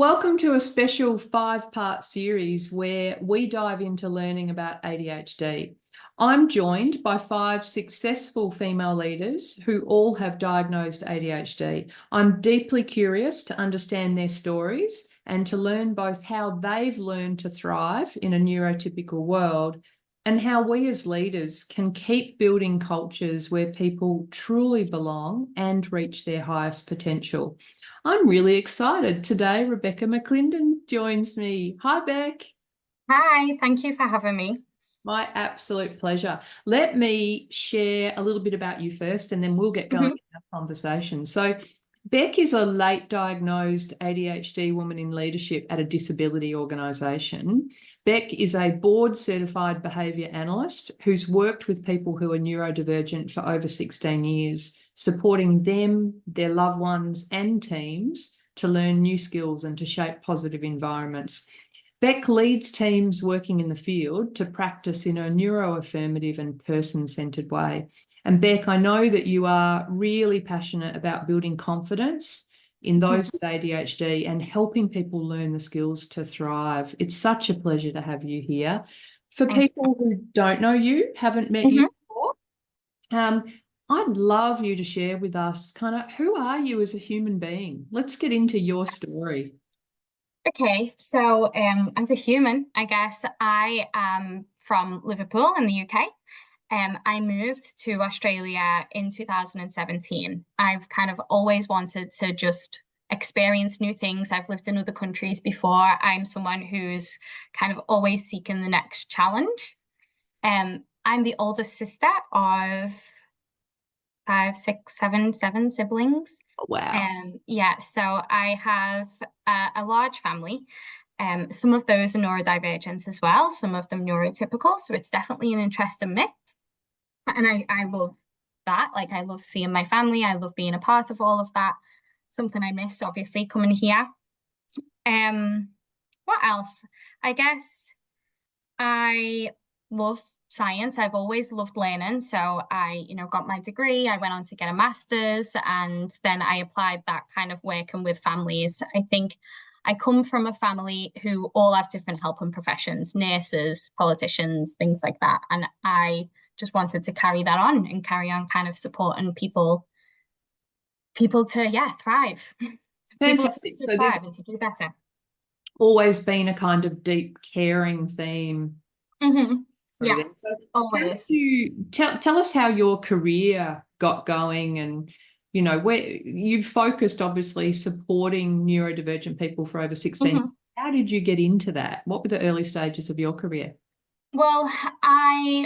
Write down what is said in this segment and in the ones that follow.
Welcome to a special 5-part series where we dive into learning about ADHD. I'm joined by 5 successful female leaders who all have diagnosed ADHD. I'm deeply curious to understand their stories and to learn both how they've learned to thrive in a neurotypical world and how we as leaders can keep building cultures where people truly belong and reach their highest potential. I'm really excited. Today, Rebecca McLinden joins me. Hi, Beck. Hi, thank you for having me. My absolute pleasure. Let me share a little bit about you first, and then we'll get going in our conversation. So, Beck is a late diagnosed ADHD woman in leadership at a disability organisation. Beck is a board certified behaviour analyst who's worked with people who are neurodivergent for over 16 years, supporting them, their loved ones and teams to learn new skills and to shape positive environments. Beck leads teams working in the field to practice in a neuroaffirmative and person-centred way. And Beck, I know that you are really passionate about building confidence in those with ADHD and helping people learn the skills to thrive. It's such a pleasure to have you here. For people who don't know you, haven't met you before, I'd love you to share with us kind of who are you as a human being? Let's get into your story. Okay, so as a human, I guess I am from Liverpool in the UK. I moved to Australia in 2017. I've kind of always wanted to just experience new things. I've lived in other countries before. I'm someone who's kind of always seeking the next challenge. I'm the oldest sister of 5, 6, 7, 7 siblings. Wow. Yeah, so I have a large family. Some of those are neurodivergent as well, some of them neurotypical. So it's definitely an interesting mix. And I love that. Like, I love seeing my family. I love being a part of all of that. Something I miss, obviously, coming here. What else? I guess I love science. I've always loved learning. So I, got my degree. I went on to get a master's, and then I applied that kind of working with families. I think I come from a family who all have different helping professions, nurses, politicians, things like that. And I just wanted to carry that on and carry on kind of supporting people to, thrive. Fantastic. To So there's thrive and to do better. always been a kind of deep caring theme. Yeah, So how did always. you tell us how your career got going, and where you've focused obviously supporting neurodivergent people for over 16 years. How did you get into that? What were the early stages of your career? Well,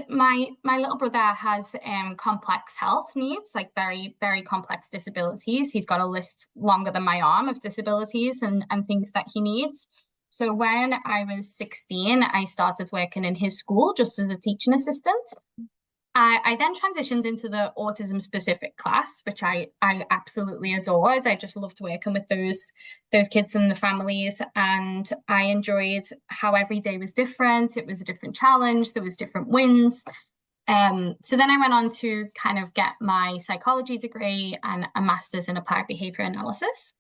my little brother has complex health needs, like very, very complex disabilities. He's got a list longer than my arm of disabilities and things that he needs. So when I was 16, I started working in his school just as a teaching assistant. I then transitioned into the autism specific class, which I absolutely adored. I just loved working with those kids and the families, and I enjoyed how every day was different. It was a different challenge. There was different wins. So then I went on to kind of get my psychology degree and a master's in applied behavior analysis.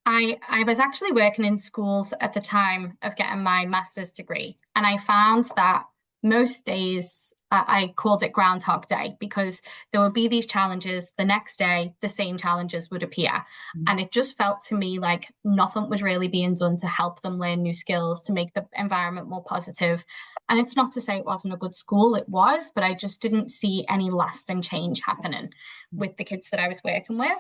I was actually working in schools at the time of getting my master's degree, and I found that most days I called it Groundhog Day, because there would be these challenges. The next day, the same challenges would appear. And it just felt to me like nothing was really being done to help them learn new skills, to make the environment more positive. And it's not to say it wasn't a good school, it was, but I just didn't see any lasting change happening with the kids that I was working with.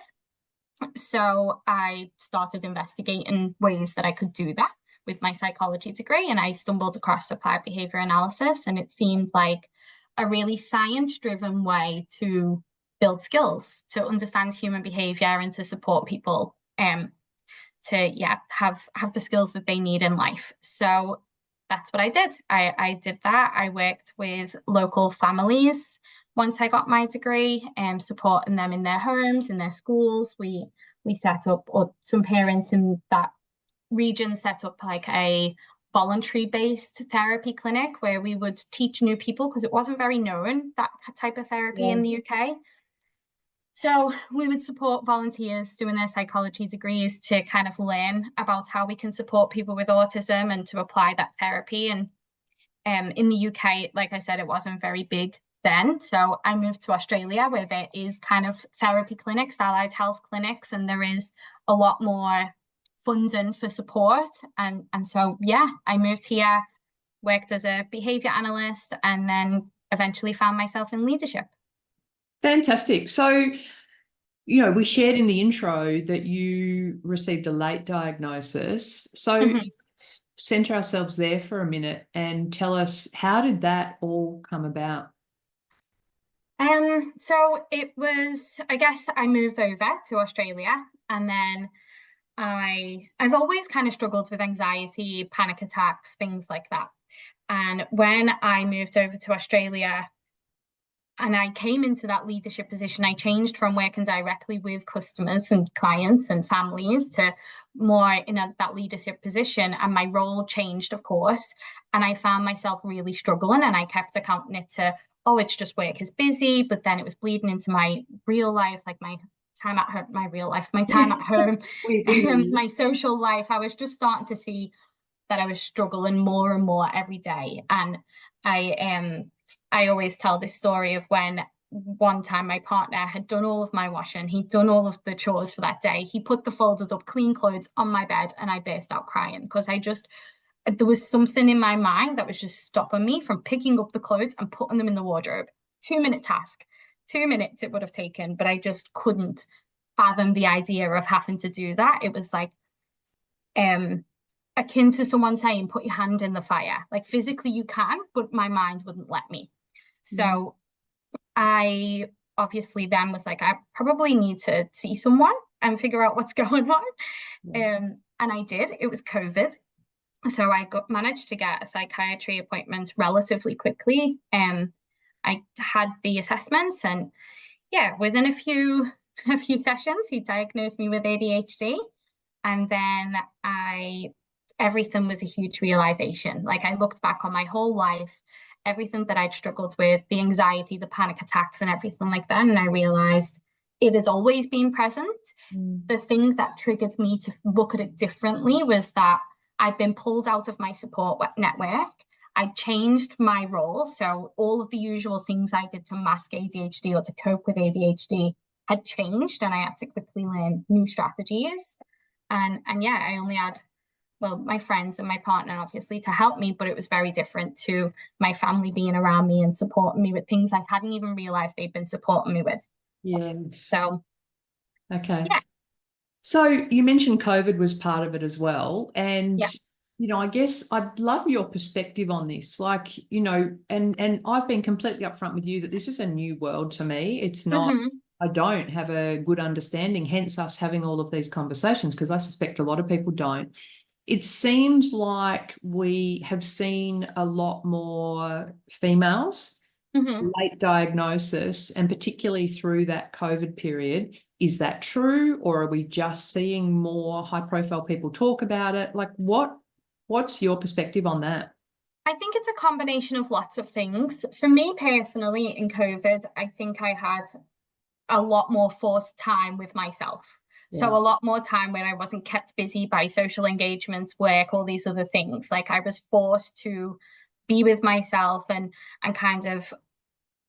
So I started investigating ways that I could do that with my psychology degree, and I stumbled across applied behavior analysis, and it seemed like a really science-driven way to build skills, to understand human behavior and to support people to have the skills that they need in life. So that's what I did. I did that. I worked with local families once I got my degree, supporting them in their homes, in their schools. We set up, or some parents in that region set up, like a voluntary-based therapy clinic where we would teach new people, because it wasn't very known, that type of therapy in the UK. So we would support volunteers doing their psychology degrees to kind of learn about how we can support people with autism and to apply that therapy. And in the UK, like I said, it wasn't very big then. So I moved to Australia, where there is kind of therapy clinics, allied health clinics, and there is a lot more funding for support. And so, yeah, I moved here, worked as a behaviour analyst, and then eventually found myself in leadership. Fantastic. So, we shared in the intro that you received a late diagnosis. So let's center ourselves there for a minute and tell us, how did that all come about? So it was, I guess I moved over to Australia, and then I've always kind of struggled with anxiety, panic attacks, things like that. And when I moved over to Australia and I came into that leadership position, I changed from working directly with customers and clients and families to more in that leadership position. And my role changed, of course. And I found myself really struggling, and I kept accounting it to, oh, it's just work is busy. But then it was bleeding into my real life, like my time at home, my real life, my time at home, my social life. I was just starting to see that I was struggling more and more every day. And I always tell this story of when one time my partner had done all of my washing, he'd done all of the chores for that day, he put the folded up clean clothes on my bed, and I burst out crying because there was something in my mind that was just stopping me from picking up the clothes and putting them in the wardrobe. 2-minute task, 2 minutes it would have taken, but I just couldn't fathom the idea of having to do that. It was like akin to someone saying, put your hand in the fire. Like physically you can, but my mind wouldn't let me. So I obviously then was like, I probably need to see someone and figure out what's going on. And I did. It was COVID. So I managed to get a psychiatry appointment relatively quickly. I had the assessments, and yeah, within a few sessions, he diagnosed me with ADHD. And then everything was a huge realization. Like I looked back on my whole life, everything that I'd struggled with, the anxiety, the panic attacks and everything like that. And I realized it has always been present. The thing that triggered me to look at it differently was that I'd been pulled out of my support network. I changed my role. So all of the usual things I did to mask ADHD or to cope with ADHD had changed, and I had to quickly learn new strategies. And yeah, I only had, well, my friends and my partner obviously to help me, but it was very different to my family being around me and supporting me with things I hadn't even realized they'd been supporting me with. Yeah. So okay. Yeah. So you mentioned COVID was part of it as well. And, Yeah. I guess I'd love your perspective on this. Like, and I've been completely upfront with you that this is a new world to me. It's not, I don't have a good understanding, hence us having all of these conversations, because I suspect a lot of people don't. It seems like we have seen a lot more females, late diagnosis, and particularly through that COVID period. Is that true, or are we just seeing more high-profile people talk about it? Like, what's your perspective on that? I think it's a combination of lots of things. For me personally, in COVID, I think I had a lot more forced time with myself. So a lot more time where I wasn't kept busy by social engagements, work, all these other things. Like I was forced to be with myself and kind of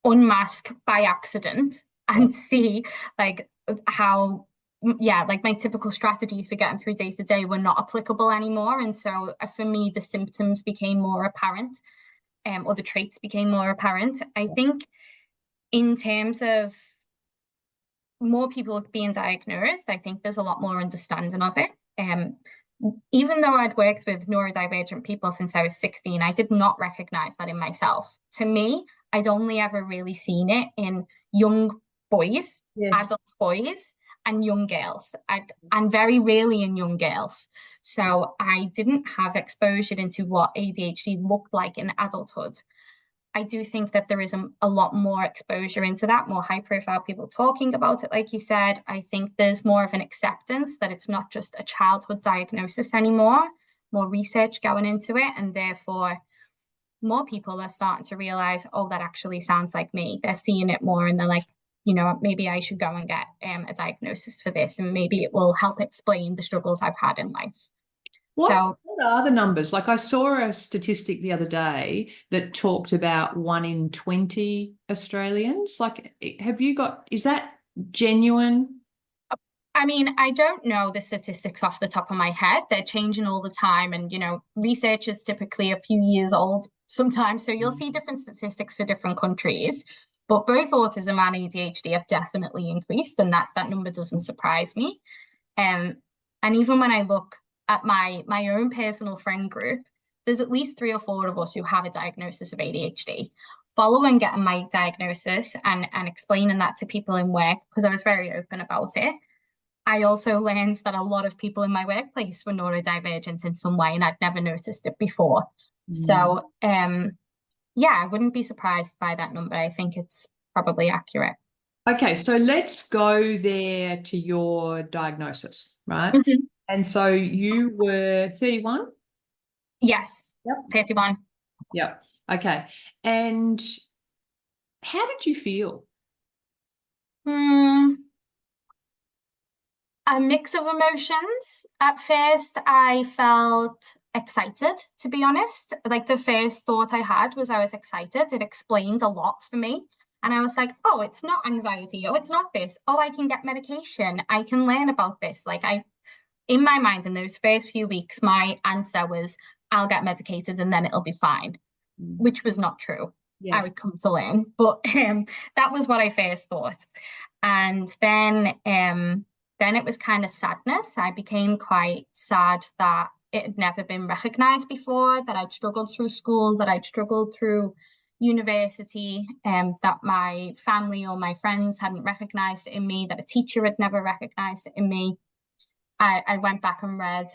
unmask by accident and see like how like my typical strategies for getting through day to day were not applicable anymore. And so for me, the symptoms became more apparent, or the traits became more apparent. I think in terms of more people being diagnosed, I think there's a lot more understanding of it. Even though I'd worked with neurodivergent people since I was 16, I did not recognize that in myself. To me, I'd only ever really seen it in young boys, adult boys, and young girls, and very rarely in young girls. So I didn't have exposure into what ADHD looked like in adulthood. I do think that there is a lot more exposure into that, more high profile people talking about it, like you said. I think there's more of an acceptance that it's not just a childhood diagnosis anymore, more research going into it, and therefore more people are starting to realize, oh, that actually sounds like me. They're seeing it more and they're like, you know, maybe I should go and get a diagnosis for this, and maybe it will help explain the struggles I've had in life. What are the numbers? Like, I saw a statistic the other day that talked about 1 in 20 Australians. Like, is that genuine? I mean, I don't know the statistics off the top of my head. They're changing all the time. And, you know, research is typically a few years old sometimes. So you'll see different statistics for different countries. But both autism and ADHD have definitely increased. And that number doesn't surprise me. And even when I look at my own personal friend group, there's at least 3 or 4 of us who have a diagnosis of ADHD. Following getting my diagnosis and explaining that to people in work, because I was very open about it, I also learned that a lot of people in my workplace were neurodivergent in some way, and I'd never noticed it before. So, yeah, I wouldn't be surprised by that number. I think it's probably accurate. Okay, so let's go there to your diagnosis, right? And so you were 31? Yes. Yep. 31. Yep. Okay. And how did you feel? A mix of emotions. At first, I felt excited, to be honest. Like, the first thought I had was I was excited. It explained a lot for me. And I was like, oh, it's not anxiety. Oh, it's not this. Oh, I can get medication. I can learn about this. Like, in my mind, in those first few weeks, my answer was, I'll get medicated and then it'll be fine, which was not true. Yes. I would come to learn. But that was what I first thought. And then it was kind of sadness. I became quite sad that it had never been recognized before, that I'd struggled through school, that I'd struggled through university, that my family or my friends hadn't recognized it in me, that a teacher had never recognized it in me. I went back and read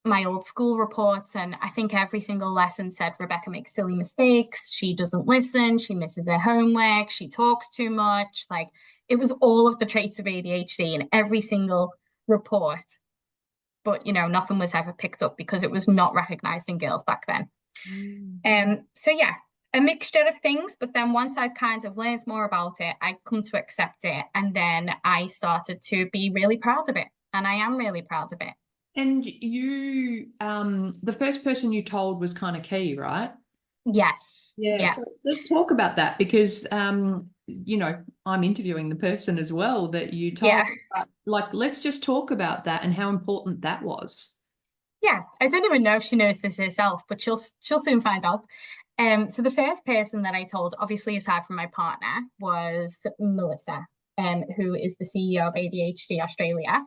my old school reports, and I think every single lesson said Rebecca makes silly mistakes, she doesn't listen, she misses her homework, she talks too much. Like, it was all of the traits of ADHD in every single report. But, you know, nothing was ever picked up because it was not recognized in girls back then. So, yeah, a mixture of things. But then once I'd kind of learned more about it, I'd come to accept it. And then I started to be really proud of it. And I am really proud of it. And you, the first person you told was kind of key, right? Yes. Yeah. So let's talk about that, because, you know, I'm interviewing the person as well that you told. Yeah. Like, let's just talk about that and how important that was. Yeah, I don't even know if she knows this herself, but she'll soon find out. So the first person that I told, obviously aside from my partner, was Melissa, who is the CEO of ADHD Australia.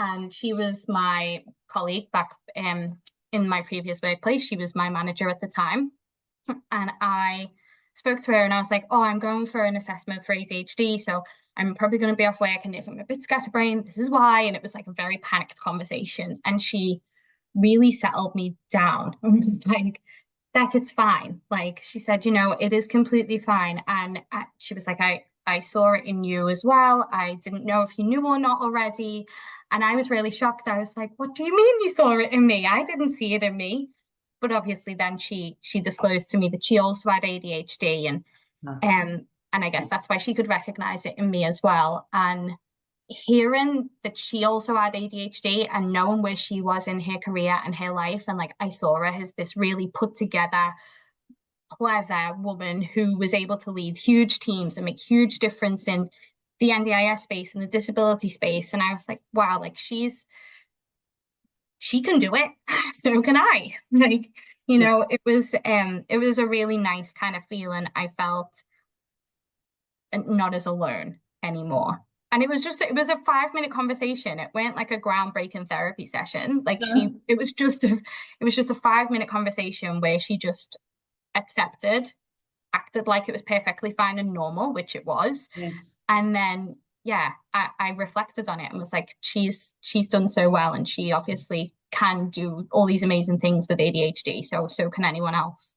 And she was my colleague back in my previous workplace. She was my manager at the time. And I spoke to her and I was like, oh, I'm going for an assessment for ADHD. So I'm probably going to be off work. And if I'm a bit scatterbrained, this is why. And it was like a very panicked conversation. And she really settled me down and was like, Beck, it's fine. Like, she said, you know, it is completely fine. And she was like, I saw it in you as well. I didn't know if you knew or not already. And I was really shocked. I was like, what do you mean you saw it in me? I didn't see it in me. But obviously then she disclosed to me that she also had ADHD, and I guess that's why she could recognize it in me as well. And hearing that she also had ADHD and knowing where she was in her career and her life, and like, I saw her as this really put together, clever woman who was able to lead huge teams and make huge difference in the NDIS space and the disability space. And I was like, wow, like, she can do it. So can I. Like, you know, it was a really nice kind of feeling. I felt not as alone anymore. And it was a 5-minute conversation. It weren't like a groundbreaking therapy session. Like, it was just a 5-minute conversation where she just accepted, acted like it was perfectly fine and normal, which it was. Yes. And then, yeah, I reflected on it and was like, she's done so well, and she obviously can do all these amazing things with ADHD. So can anyone else.